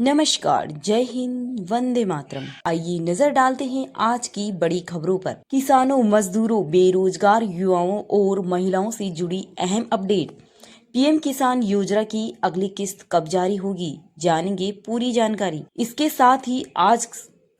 नमस्कार, जय हिंद, वंदे मातरम। आइए नजर डालते हैं आज की बड़ी खबरों पर। किसानों, मजदूरों, बेरोजगार युवाओं और महिलाओं से जुड़ी अहम अपडेट। पीएम किसान योजना की अगली किस्त कब जारी होगी, जानेंगे पूरी जानकारी। इसके साथ ही आज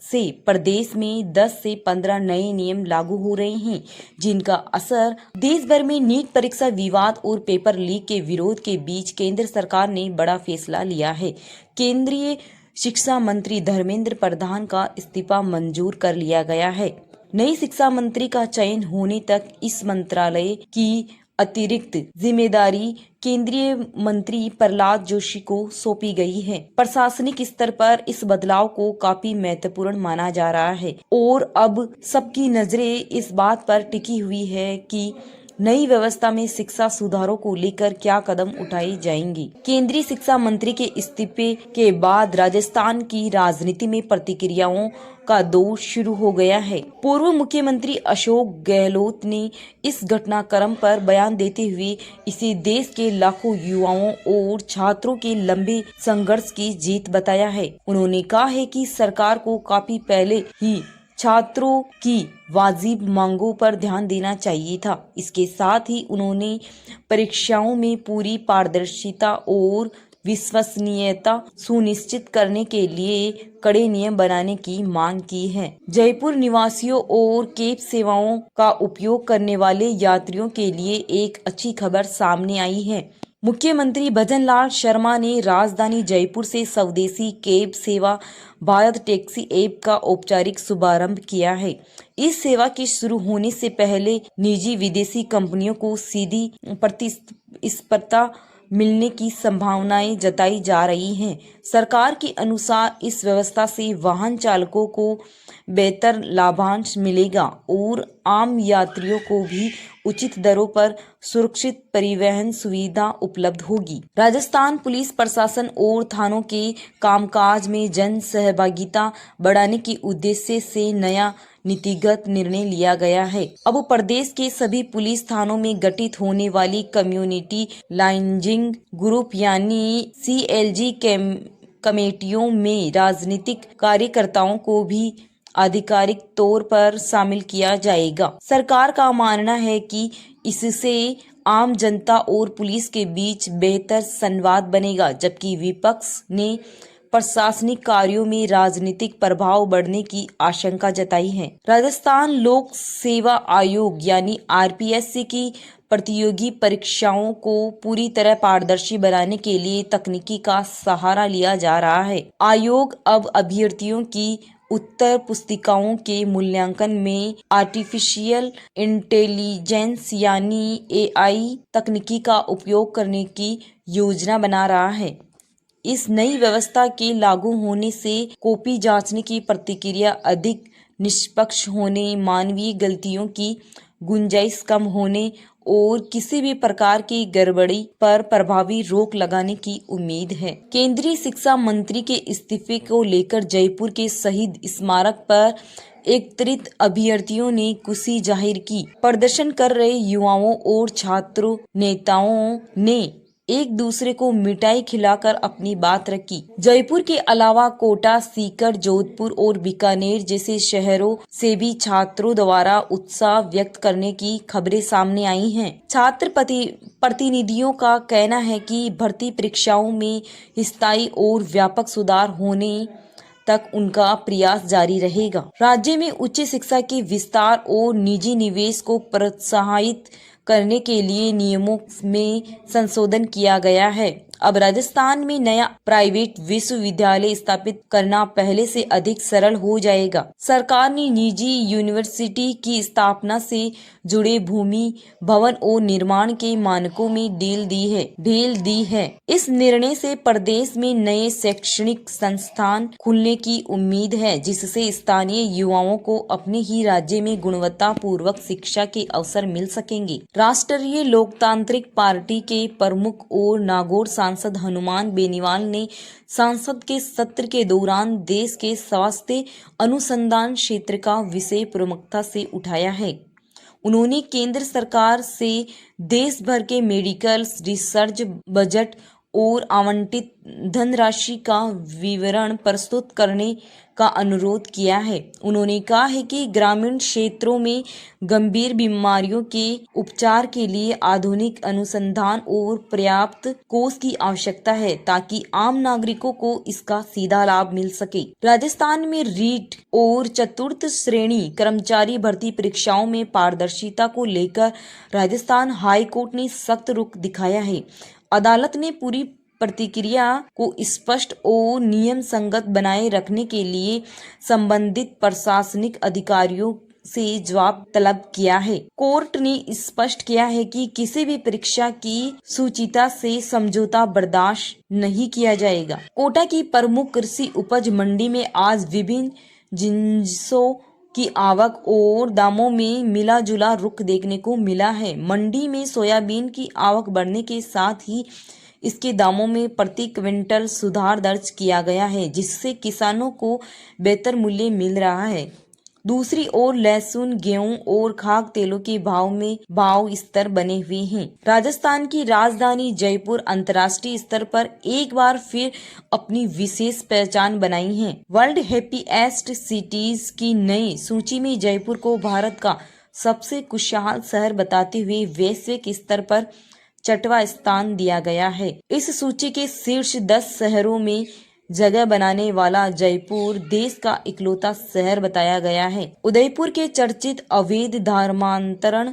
से प्रदेश में 10 से 15 नए नियम लागू हो रहे हैं, जिनका असर देश भर में नीट परीक्षा विवाद और पेपर लीक के विरोध के बीच केंद्र सरकार ने बड़ा फैसला लिया है। केंद्रीय शिक्षा मंत्री धर्मेंद्र प्रधान का इस्तीफा मंजूर कर लिया गया है। नई शिक्षा मंत्री का चयन होने तक इस मंत्रालय की अतिरिक्त जिम्मेदारी केंद्रीय मंत्री प्रहलाद जोशी को सौंपी गई है। प्रशासनिक स्तर पर इस बदलाव को काफी महत्वपूर्ण माना जा रहा है और अब सबकी नजरें इस बात पर टिकी हुई है कि नई व्यवस्था में शिक्षा सुधारों को लेकर क्या कदम उठाए जाएंगे। केंद्रीय शिक्षा मंत्री के इस्तीफे के बाद राजस्थान की राजनीति में प्रतिक्रियाओं का दौर शुरू हो गया है। पूर्व मुख्यमंत्री अशोक गहलोत ने इस घटनाक्रम पर बयान देते हुए इसे देश के लाखों युवाओं और छात्रों के लंबे संघर्ष की जीत बताया है। उन्होंने कहा है कि सरकार को काफी पहले ही छात्रों की वाजिब मांगों पर ध्यान देना चाहिए था। इसके साथ ही उन्होंने परीक्षाओं में पूरी पारदर्शिता और विश्वसनीयता सुनिश्चित करने के लिए कड़े नियम बनाने की मांग की है। जयपुर निवासियों और कैब सेवाओं का उपयोग करने वाले यात्रियों के लिए एक अच्छी खबर सामने आई है। मुख्यमंत्री भजनलाल शर्मा ने राजधानी जयपुर से स्वदेशी कैब सेवा भारत टैक्सी ऐप का औपचारिक शुभारंभ किया है। इस सेवा के शुरू होने से पहले निजी विदेशी कंपनियों को सीधी प्रतिस्पर्धा मिलने की संभावनाएं जताई जा रही हैं। सरकार के अनुसार इस व्यवस्था से वाहन चालकों को बेहतर लाभांश मिलेगा और आम यात्रियों को भी उचित दरों पर सुरक्षित परिवहन सुविधा उपलब्ध होगी। राजस्थान पुलिस प्रशासन और थानों के कामकाज में जन सहभागिता बढ़ाने के उद्देश्य से नया नीतिगत निर्णय लिया गया है। अब प्रदेश के सभी पुलिस थानों में गठित होने वाली कम्युनिटी लाइजिंग ग्रुप यानी CLG कमेटियों में राजनीतिक कार्यकर्ताओं को भी आधिकारिक तौर पर शामिल किया जाएगा। सरकार का मानना है कि इससे आम जनता और पुलिस के बीच बेहतर संवाद बनेगा, जबकि विपक्ष ने प्रशासनिक कार्यों में राजनीतिक प्रभाव बढ़ने की आशंका जताई है। राजस्थान लोक सेवा आयोग यानी RPSC की प्रतियोगी परीक्षाओं को पूरी तरह पारदर्शी बनाने के लिए तकनीकी का सहारा लिया जा रहा है। आयोग अब अभ्यर्थियों की उत्तर पुस्तिकाओं के मूल्यांकन में आर्टिफिशियल इंटेलिजेंस यानी AI तकनीकी का उपयोग करने की योजना बना रहा है। इस नई व्यवस्था के लागू होने से कॉपी जांचने की प्रक्रिया अधिक निष्पक्ष होने, मानवीय गलतियों की गुंजाइश कम होने और किसी भी प्रकार की गड़बड़ी पर प्रभावी रोक लगाने की उम्मीद है। केंद्रीय शिक्षा मंत्री के इस्तीफे को लेकर जयपुर के शहीद स्मारक पर एकत्रित अभ्यर्थियों ने खुशी जाहिर की। प्रदर्शन कर रहे युवाओं और छात्रों नेताओं ने एक दूसरे को मिठाई खिलाकर अपनी बात रखी। जयपुर के अलावा कोटा, सीकर, जोधपुर और बीकानेर जैसे शहरों से भी छात्रों द्वारा उत्साह व्यक्त करने की खबरें सामने आई हैं। छात्र प्रतिनिधियों का कहना है कि भर्ती परीक्षाओं में स्थायी और व्यापक सुधार होने तक उनका प्रयास जारी रहेगा। राज्य में उच्च शिक्षा के विस्तार और निजी निवेश को प्रोत्साहित करने के लिए नियमों में संशोधन किया गया है। अब राजस्थान में नया प्राइवेट विश्वविद्यालय स्थापित करना पहले से अधिक सरल हो जाएगा। सरकार ने निजी यूनिवर्सिटी की स्थापना से जुड़े भूमि, भवन और निर्माण के मानकों में ढील दी है। इस निर्णय से प्रदेश में नए शैक्षणिक संस्थान खुलने की उम्मीद है, जिससे स्थानीय युवाओं को अपने ही राज्य में गुणवत्तापूर्वक शिक्षा के अवसर मिल सकेंगे। राष्ट्रीय लोकतांत्रिक पार्टी के प्रमुख और नागौर सांसद हनुमान बेनीवाल ने संसद के सत्र के दौरान देश के स्वास्थ्य अनुसंधान क्षेत्र का विषय प्रमुखता से उठाया है। उन्होंने केंद्र सरकार से देश भर के मेडिकल रिसर्च बजट और आवंटित धनराशि का विवरण प्रस्तुत करने का अनुरोध किया है। उन्होंने कहा है कि ग्रामीण क्षेत्रों में गंभीर बीमारियों के उपचार के लिए आधुनिक अनुसंधान और पर्याप्त कोष की आवश्यकता है ताकि आम नागरिकों को इसका सीधा लाभ मिल सके। राजस्थान में रीट और चतुर्थ श्रेणी कर्मचारी भर्ती परीक्षाओं में पारदर्शिता को लेकर राजस्थान हाई कोर्ट ने सख्त रुख दिखाया है। अदालत ने पूरी प्रतिक्रिया को स्पष्ट और नियम संगत बनाए रखने के लिए संबंधित प्रशासनिक अधिकारियों से जवाब तलब किया है। कोर्ट ने स्पष्ट किया है कि किसी भी परीक्षा की सूचिता से समझौता बर्दाश्त नहीं किया जाएगा। कोटा की प्रमुख कृषि उपज मंडी में आज विभिन्न जिन्सों की आवक और दामों में मिला जुला रुख देखने को मिला है। मंडी में सोयाबीन की आवक बढ़ने के साथ ही इसके दामों में प्रति क्विंटल सुधार दर्ज किया गया है, जिससे किसानों को बेहतर मूल्य मिल रहा है। दूसरी ओर लहसुन, गेहूं और खाद्य तेलों के भाव स्तर बने हुए हैं। राजस्थान की राजधानी जयपुर अंतर्राष्ट्रीय स्तर पर एक बार फिर अपनी विशेष पहचान बनाई है। वर्ल्ड हैप्पीएस्ट सिटीज की नई सूची में जयपुर को भारत का सबसे खुशहाल शहर बताते हुए वैश्विक स्तर पर 6वां स्थान दिया गया है। इस सूची के शीर्ष 10 शहरों में जगह बनाने वाला जयपुर देश का इकलौता शहर बताया गया है। उदयपुर के चर्चित अवैध धर्मांतरण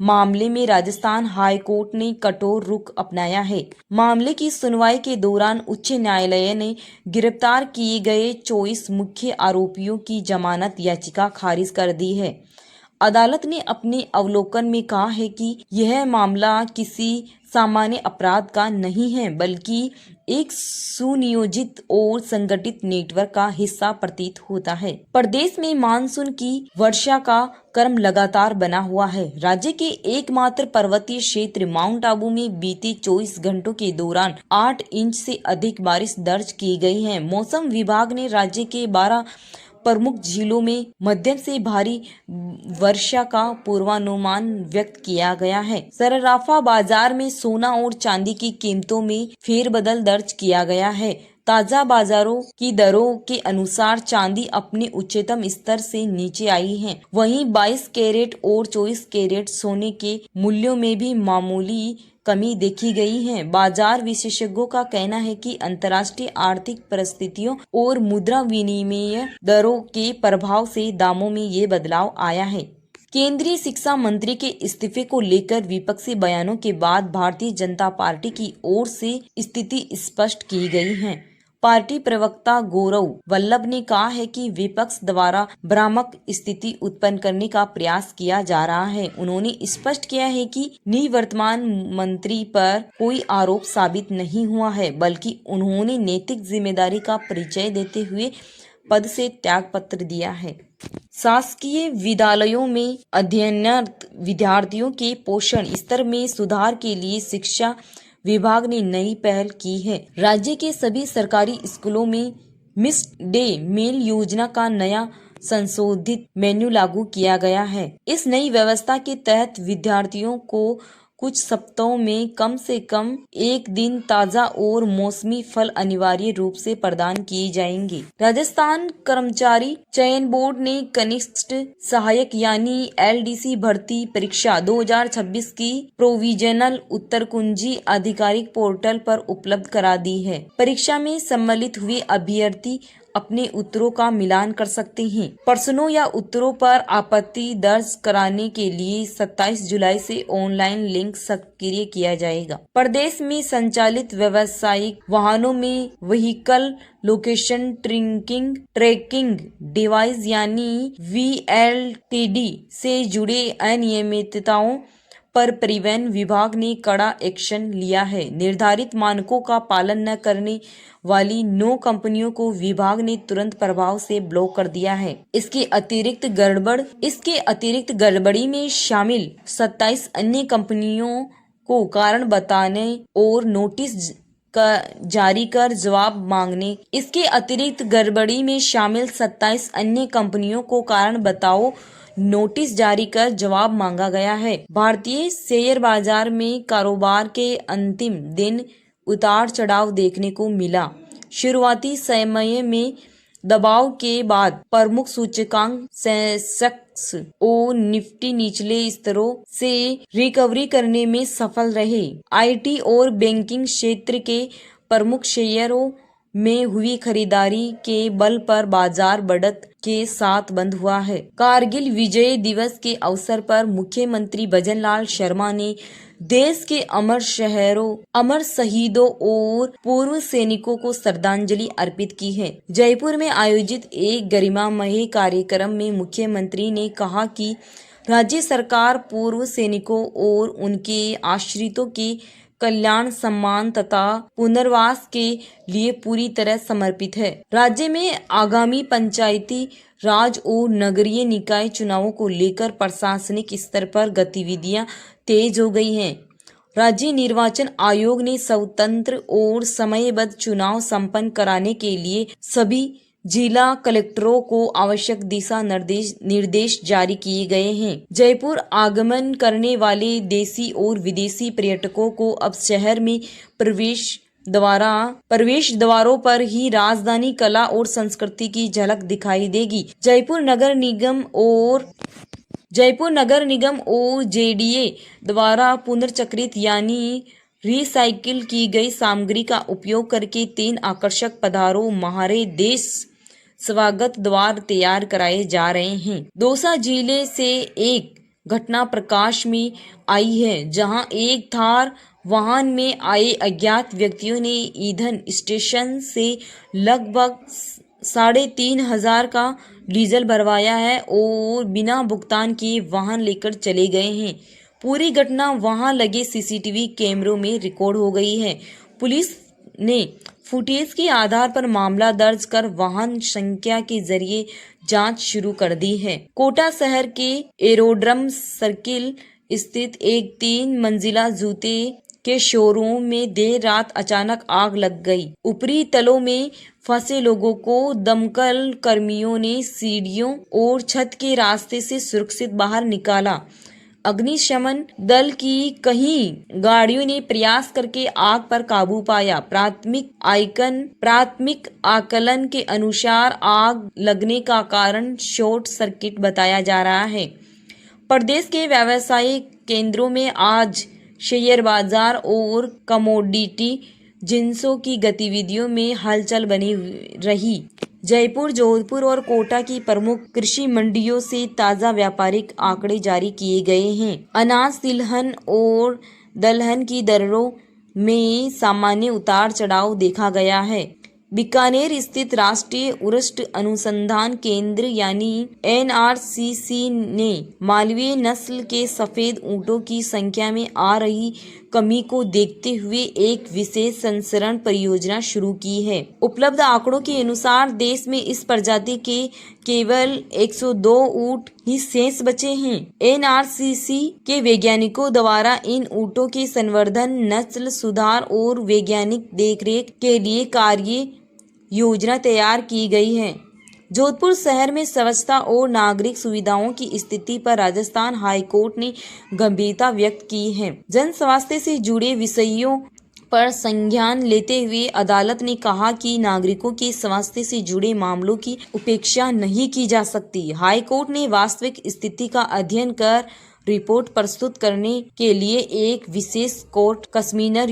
मामले में राजस्थान हाई कोर्ट ने कठोर रुख अपनाया है। मामले की सुनवाई के दौरान उच्च न्यायालय ने गिरफ्तार किए गए 24 मुख्य आरोपियों की जमानत याचिका खारिज कर दी है। अदालत ने अपने अवलोकन में कहा है कि यह मामला किसी सामान्य अपराध का नहीं है, बल्कि एक सुनियोजित और संगठित नेटवर्क का हिस्सा प्रतीत होता है। प्रदेश में मानसून की वर्षा का क्रम लगातार बना हुआ है। राज्य के एकमात्र पर्वतीय क्षेत्र माउंट आबू में बीते 24 घंटों के दौरान 8 इंच से अधिक बारिश दर्ज की गई है। मौसम विभाग ने राज्य के 12 प्रमुख झीलों में मध्यम से भारी वर्षा का पूर्वानुमान व्यक्त किया गया है। सर्राफा बाजार में सोना और चांदी की कीमतों में फेरबदल दर्ज किया गया है। ताजा बाजारों की दरों के अनुसार चांदी अपने उच्चतम स्तर से नीचे आई है। वहीं 22 कैरेट और 24 कैरेट सोने के मूल्यों में भी मामूली कमी देखी गई है। बाजार विशेषज्ञों का कहना है कि अंतर्राष्ट्रीय आर्थिक परिस्थितियों और मुद्रा विनिमय दरों के प्रभाव से दामों में ये बदलाव आया है। केंद्रीय शिक्षा मंत्री के इस्तीफे को लेकर विपक्षी बयानों के बाद भारतीय जनता पार्टी की ओर से स्थिति स्पष्ट की गई है। पार्टी प्रवक्ता गौरव वल्लभ ने कहा है कि विपक्ष द्वारा भ्रामक स्थिति उत्पन्न करने का प्रयास किया जा रहा है। उन्होंने स्पष्ट किया है कि निवर्तमान मंत्री पर कोई आरोप साबित नहीं हुआ है, बल्कि उन्होंने नैतिक जिम्मेदारी का परिचय देते हुए पद से त्यागपत्र दिया है। शासकीय विद्यालयों में अध्ययनरत विद्यार्थियों के पोषण स्तर में सुधार के लिए शिक्षा विभाग ने नई पहल की है। राज्य के सभी सरकारी स्कूलों में मिड डे मील योजना का नया संशोधित मेन्यू लागू किया गया है। इस नई व्यवस्था के तहत विद्यार्थियों को कुछ सप्ताहों में कम से कम एक दिन ताजा और मौसमी फल अनिवार्य रूप से प्रदान किए जाएंगे। राजस्थान कर्मचारी चयन बोर्ड ने कनिष्ठ सहायक यानी LDC भर्ती परीक्षा 2026 की प्रोविजनल उत्तर कुंजी आधिकारिक पोर्टल पर उपलब्ध करा दी है। परीक्षा में सम्मिलित हुए अभ्यर्थी अपने उत्तरों का मिलान कर सकते हैं। प्रश्नों या उत्तरों पर आपत्ति दर्ज कराने के लिए 27 जुलाई से ऑनलाइन लिंक सक्रिय किया जाएगा। प्रदेश में संचालित व्यावसायिक वाहनों में व्हीकल लोकेशन ट्रैकिंग डिवाइस यानी VLTD से जुड़े अनियमितताओं पर परिवहन विभाग ने कड़ा एक्शन लिया है। निर्धारित मानकों का पालन न करने वाली 9 कंपनियों को विभाग ने तुरंत प्रभाव से ब्लॉक कर दिया है। इसके अतिरिक्त गड़बड़ी में शामिल 27 अन्य कंपनियों को कारण बताने और नोटिस जारी कर जवाब मांगने। इसके अतिरिक्त गड़बड़ी में शामिल 27 अन्य कंपनियों को कारण बताओ नोटिस जारी कर जवाब मांगा गया है। भारतीय शेयर बाजार में कारोबार के अंतिम दिन उतार चढ़ाव देखने को मिला। शुरुआती समय में दबाव के बाद प्रमुख सूचकांक सेंसेक्स और निफ्टी निचले स्तरों से रिकवरी करने में सफल रहे। आईटी और बैंकिंग क्षेत्र के प्रमुख शेयरों में हुई खरीदारी के बल पर बाजार बढ़त के साथ बंद हुआ है। कारगिल विजय दिवस के अवसर पर मुख्यमंत्री भजनलाल शर्मा ने देश के अमर शहीदों और पूर्व सैनिकों को श्रद्धांजलि अर्पित की है। जयपुर में आयोजित एक गरिमामय कार्यक्रम में मुख्यमंत्री ने कहा कि राज्य सरकार पूर्व सैनिकों और उनके आश्रितों के कल्याण, सम्मान तथा पुनर्वास के लिए पूरी तरह समर्पित है। राज्य में आगामी पंचायती राज और नगरीय निकाय चुनावों को लेकर प्रशासनिक स्तर पर गतिविधियां तेज हो गई हैं। राज्य निर्वाचन आयोग ने स्वतंत्र और समयबद्ध चुनाव संपन्न कराने के लिए सभी जिला कलेक्टरों को आवश्यक दिशा निर्देश जारी किए गए हैं। जयपुर आगमन करने वाले देशी और विदेशी पर्यटकों को अब शहर में प्रवेश द्वारों पर ही राजधानी कला और संस्कृति की झलक दिखाई देगी। जयपुर नगर निगम और जेडीए द्वारा पुनर्चक्रित यानी रिसाइकिल की गई सामग्री का उपयोग करके 3 आकर्षक पधारो महारे देश स्वागत द्वार तैयार कराए जा रहे हैं। दौसा जिले से एक घटना प्रकाश में आई है, जहां एक थार वाहन में आए अज्ञात व्यक्तियों ने ईंधन स्टेशन से लगभग 3,500 का डीजल भरवाया है और बिना भुगतान किए वाहन लेकर चले गए हैं। पूरी घटना वहां लगे सीसीटीवी कैमरों में रिकॉर्ड हो गई है। पुलिस ने फुटेज के आधार पर मामला दर्ज कर वाहन संख्या के जरिए जांच शुरू कर दी है। कोटा शहर के एरोड्रम सर्किल स्थित एक 3 मंजिला जूते के शोरूम में देर रात अचानक आग लग गई। ऊपरी तलों में फंसे लोगों को दमकल कर्मियों ने सीढ़ियों और छत के रास्ते से सुरक्षित बाहर निकाला। अग्निशमन दल की कई गाड़ियों ने प्रयास करके आग पर काबू पाया। प्राथमिक आकलन के अनुसार आग लगने का कारण शॉर्ट सर्किट बताया जा रहा है। प्रदेश के व्यावसायिक केंद्रों में आज शेयर बाजार और कमोडिटी जिंसों की गतिविधियों में हलचल बनी रही। जयपुर, जोधपुर और कोटा की प्रमुख कृषि मंडियों से ताजा व्यापारिक आंकड़े जारी किए गए हैं। अनाज, तिलहन और दलहन की दरों में सामान्य उतार चढ़ाव देखा गया है। बीकानेर स्थित राष्ट्रीय उष्ण अनुसंधान केंद्र यानी NRCC ने मालवीय नस्ल के सफेद ऊंटों की संख्या में आ रही कमी को देखते हुए एक विशेष संरक्षण परियोजना शुरू की है। उपलब्ध आंकड़ों के अनुसार देश में इस प्रजाति के केवल 102 ऊंट ही शेष बचे हैं। NRCC के वैज्ञानिकों द्वारा इन ऊंटों के संवर्धन, नस्ल सुधार और वैज्ञानिक देखरेख के लिए कार्य योजना तैयार की गई है। जोधपुर शहर में स्वच्छता और नागरिक सुविधाओं की स्थिति पर राजस्थान हाई कोर्ट ने गंभीरता व्यक्त की है। जन स्वास्थ्य से जुड़े विषयों पर संज्ञान लेते हुए अदालत ने कहा कि नागरिकों के स्वास्थ्य से जुड़े मामलों की उपेक्षा नहीं की जा सकती। हाई कोर्ट ने वास्तविक स्थिति का अध्ययन कर रिपोर्ट प्रस्तुत करने के लिए एक विशेष कोर्ट कमिश्नर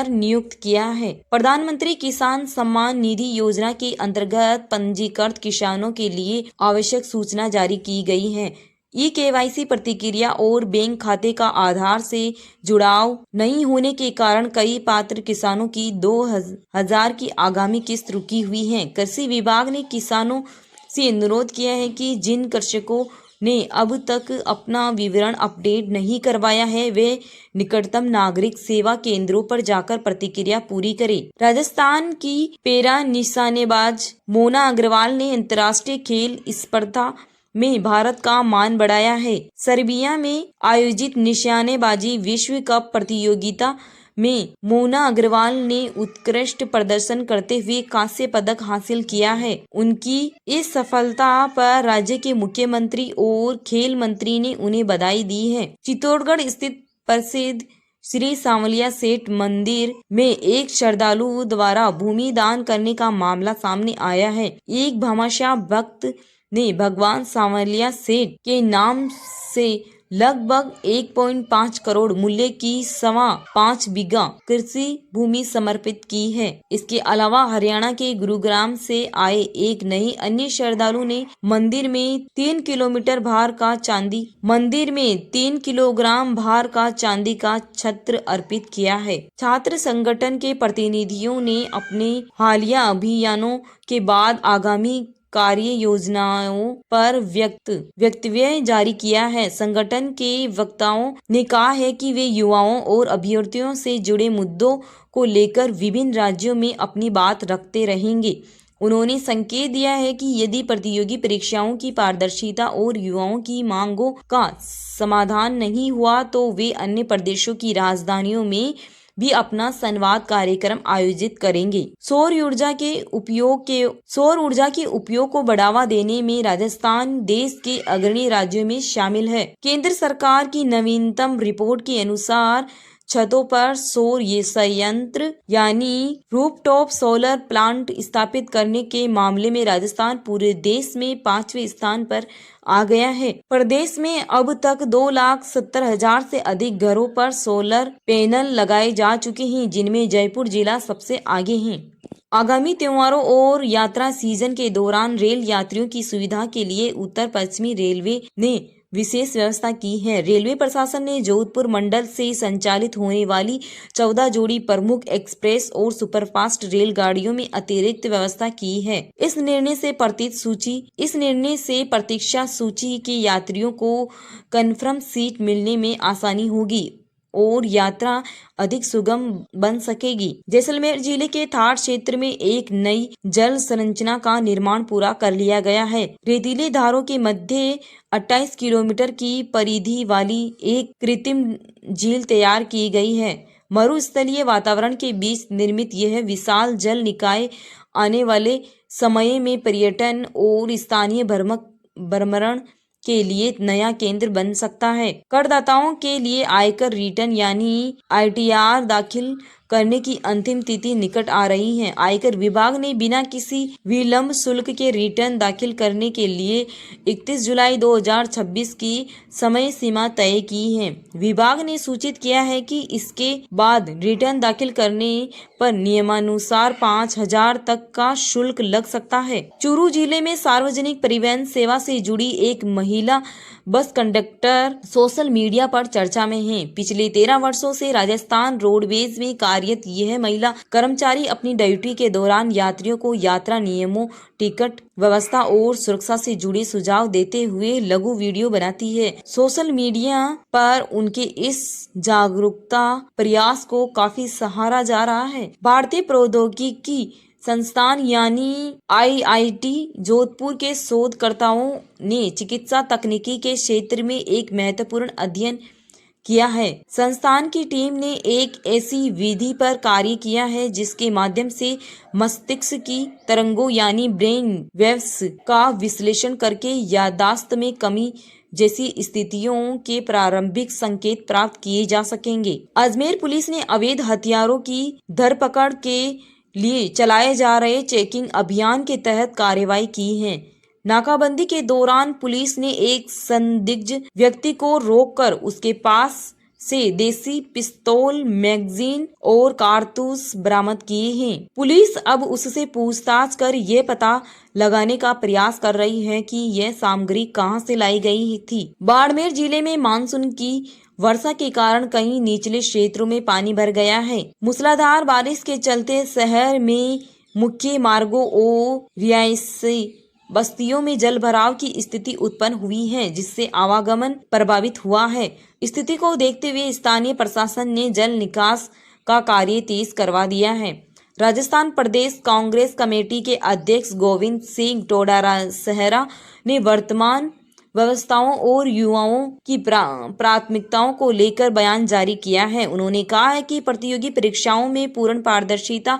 नियुक्त किया है। प्रधानमंत्री किसान सम्मान निधि योजना के अंतर्गत पंजीकृत किसानों के लिए आवश्यक सूचना जारी की गई है। KYC प्रतिक्रिया और बैंक खाते का आधार से जुड़ाव नहीं होने के कारण कई पात्र किसानों की 2000 की आगामी किस्त रुकी हुई है। कृषि विभाग ने किसानों से अनुरोध किया है कि जिन कृषकों ने अब तक अपना विवरण अपडेट नहीं करवाया है, वे निकटतम नागरिक सेवा केंद्रों पर जाकर प्रतिक्रिया पूरी करें। राजस्थान की पैरा निशानेबाज मोना अग्रवाल ने अंतर्राष्ट्रीय खेल स्पर्धा में भारत का मान बढ़ाया है। सर्बिया में आयोजित निशानेबाजी विश्व कप प्रतियोगिता में मोना अग्रवाल ने उत्कृष्ट प्रदर्शन करते हुए कांस्य पदक हासिल किया है। उनकी इस सफलता पर राज्य के मुख्यमंत्री और खेल मंत्री ने उन्हें बधाई दी है। चित्तौड़गढ़ स्थित प्रसिद्ध श्री सांवलिया सेठ मंदिर में एक श्रद्धालु द्वारा भूमि दान करने का मामला सामने आया है। एक भामाशाह भक्त ने भगवान सांवलिया सेठ के नाम से लगभग 1.5 करोड़ मूल्य की 5.25 बीघा कृषि भूमि समर्पित की है। इसके अलावा हरियाणा के गुरुग्राम से आए एक नई अन्य श्रद्धालु ने मंदिर में 3 किलोग्राम भार का चांदी का छत्र अर्पित किया है। छात्र संगठन के प्रतिनिधियों ने अपने हालिया अभियानों के बाद आगामी कार्य योजनाओं पर वक्तव्य जारी किया है। संगठन के वक्ताओं ने कहा है कि वे युवाओं और अभ्यर्थियों से जुड़े मुद्दों को लेकर विभिन्न राज्यों में अपनी बात रखते रहेंगे। उन्होंने संकेत दिया है कि यदि प्रतियोगी परीक्षाओं की पारदर्शिता और युवाओं की मांगों का समाधान नहीं हुआ तो वे अन्य प्रदेशों की राजधानियों में भी अपना संवाद कार्यक्रम आयोजित करेंगे। सौर ऊर्जा के उपयोग को बढ़ावा देने में राजस्थान देश के अग्रणी राज्यों में शामिल है। केंद्र सरकार की नवीनतम रिपोर्ट के अनुसार छतों पर सौर संयंत्र यानी रूफटॉप सोलर प्लांट स्थापित करने के मामले में राजस्थान पूरे देश में 5वें स्थान पर आ गया है। प्रदेश में अब तक 2,70,000 से अधिक घरों पर सोलर पैनल लगाए जा चुके हैं, जिनमें जयपुर जिला सबसे आगे है। आगामी त्योहारों और यात्रा सीजन के दौरान रेल यात्रियों की सुविधा के लिए उत्तर पश्चिमी रेलवे ने विशेष व्यवस्था की है। रेलवे प्रशासन ने जोधपुर मंडल से संचालित होने वाली 14 जोड़ी प्रमुख एक्सप्रेस और सुपरफास्ट रेलगाड़ियों में अतिरिक्त व्यवस्था की है। इस निर्णय से प्रतीक्षा सूची के यात्रियों को कन्फर्म सीट मिलने में आसानी होगी और यात्रा अधिक सुगम बन सकेगी। जैसलमेर जिले के थार क्षेत्र में एक नई जल संरचना का निर्माण पूरा कर लिया गया है। रेतीले धारों के मध्य 28 किलोमीटर की परिधि वाली एक कृत्रिम झील तैयार की गई है। मरुस्थलीय वातावरण के बीच निर्मित यह विशाल जल निकाय आने वाले समय में पर्यटन और स्थानीय भ्रमण के लिए नया केंद्र बन सकता है। करदाताओं के लिए आयकर रिटर्न यानी ITR दाखिल करने की अंतिम तिथि निकट आ रही है। आयकर विभाग ने बिना किसी विलंब शुल्क के रिटर्न दाखिल करने के लिए 31 जुलाई 2026 की समय सीमा तय की है। विभाग ने सूचित किया है कि इसके बाद रिटर्न दाखिल करने पर नियमानुसार 5,000 तक का शुल्क लग सकता है। चूरू जिले में सार्वजनिक परिवहन सेवा से जुड़ी एक महिला बस कंडक्टर सोशल मीडिया पर चर्चा में है। पिछले 13 वर्षों से राजस्थान रोडवेज में कार्यरत यह महिला कर्मचारी अपनी ड्यूटी के दौरान यात्रियों को यात्रा नियमों, टिकट व्यवस्था और सुरक्षा से जुड़े सुझाव देते हुए लघु वीडियो बनाती है। सोशल मीडिया पर उनके इस जागरूकता प्रयास को काफी सराहा जा रहा है। भारतीय प्रौद्योगिकी संस्थान यानी IIT जोधपुर के शोधकर्ताओं ने चिकित्सा तकनीकी के क्षेत्र में एक महत्वपूर्ण अध्ययन किया है। संस्थान की टीम ने एक ऐसी विधि पर कार्य किया है जिसके माध्यम से मस्तिष्क की तरंगों यानी ब्रेन वेव्स का विश्लेषण करके याददाश्त में कमी जैसी स्थितियों के प्रारंभिक संकेत प्राप्त किए जा सकेंगे। अजमेर पुलिस ने अवैध हथियारों की धरपकड़ के लिए चलाए जा रहे चेकिंग अभियान के तहत कार्रवाई की है। नाकाबंदी के दौरान पुलिस ने एक संदिग्ध व्यक्ति को रोककर उसके पास से देसी पिस्तौल, मैगजीन और कारतूस बरामद किए हैं। पुलिस अब उससे पूछताछ कर यह पता लगाने का प्रयास कर रही है कि यह सामग्री कहां से लाई गई थी। बाड़मेर जिले में मानसून की वर्षा के कारण कई निचले क्षेत्रों में पानी भर गया है। मूसलाधार बारिश के चलते शहर में मुख्य मार्गों और रिहायशी बस्तियों में जल भराव की स्थिति उत्पन्न हुई है, जिससे आवागमन प्रभावित हुआ है। स्थिति को देखते हुए स्थानीय प्रशासन ने जल निकास का कार्य तेज करवा दिया है। राजस्थान प्रदेश कांग्रेस कमेटी के अध्यक्ष गोविंद सिंह डोडासहरा ने वर्तमान व्यवस्थाओं और युवाओं की प्राथमिकताओं को लेकर बयान जारी किया है। उन्होंने कहा है कि प्रतियोगी परीक्षाओं में पूर्ण पारदर्शिता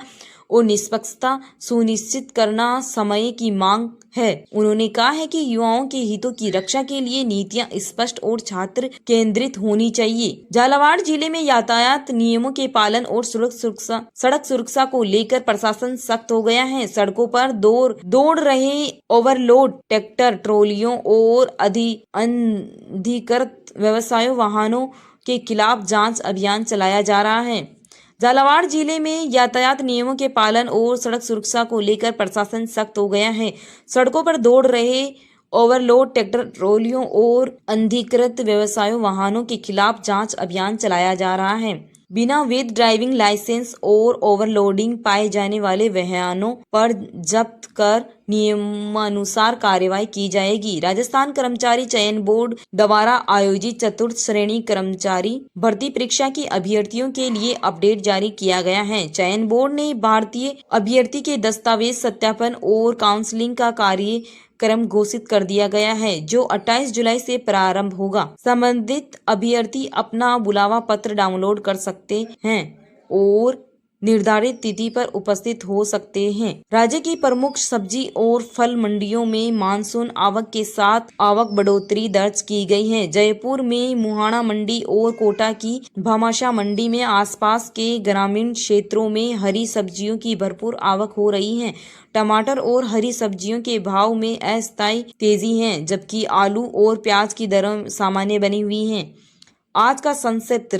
और निष्पक्षता सुनिश्चित करना समय की मांग है। उन्होंने कहा है कि युवाओं के हितों की रक्षा के लिए नीतियां स्पष्ट और छात्र केंद्रित होनी चाहिए। झालावाड़ जिले में यातायात नियमों के पालन और सड़क सुरक्षा को लेकर प्रशासन सख्त हो गया है। सड़कों पर दौड़ रहे ओवरलोड ट्रैक्टर, ट्रॉलियों और अनधिकृत व्यवसाय वाहनों के खिलाफ जांच अभियान चलाया जा रहा है। झालावाड़ जिले में यातायात नियमों के पालन और सड़क सुरक्षा को लेकर प्रशासन सख्त हो गया है। सड़कों पर दौड़ रहे ओवरलोड ट्रैक्टर, ट्रॉलियों और अनधिकृत व्यवसाय वाहनों के खिलाफ जांच अभियान चलाया जा रहा है। बिना वैध ड्राइविंग लाइसेंस और ओवरलोडिंग पाए जाने वाले वाहनों पर जब्त कर नियमानुसार कार्रवाई की जाएगी। राजस्थान कर्मचारी चयन बोर्ड द्वारा आयोजित चतुर्थ श्रेणी कर्मचारी भर्ती परीक्षा की अभ्यर्थियों के लिए अपडेट जारी किया गया है। चयन बोर्ड ने भारतीय अभ्यर्थी के दस्तावेज सत्यापन और काउंसलिंग का कार्यक्रम घोषित कर दिया गया है, जो 28 जुलाई से प्रारंभ होगा। संबंधित अभ्यर्थी अपना बुलावा पत्र डाउनलोड कर सकते हैं और निर्धारित तिथि पर उपस्थित हो सकते हैं। राज्य की प्रमुख सब्जी और फल मंडियों में मानसून आवक के साथ आवक बढ़ोतरी दर्ज की गई है। जयपुर में मुहाना मंडी और कोटा की भामाशाह मंडी में आसपास के ग्रामीण क्षेत्रों में हरी सब्जियों की भरपूर आवक हो रही है। टमाटर और हरी सब्जियों के भाव में अस्थायी तेजी है, जबकि आलू और प्याज की दरें सामान्य बनी हुई हैं। आज का संक्षिप्त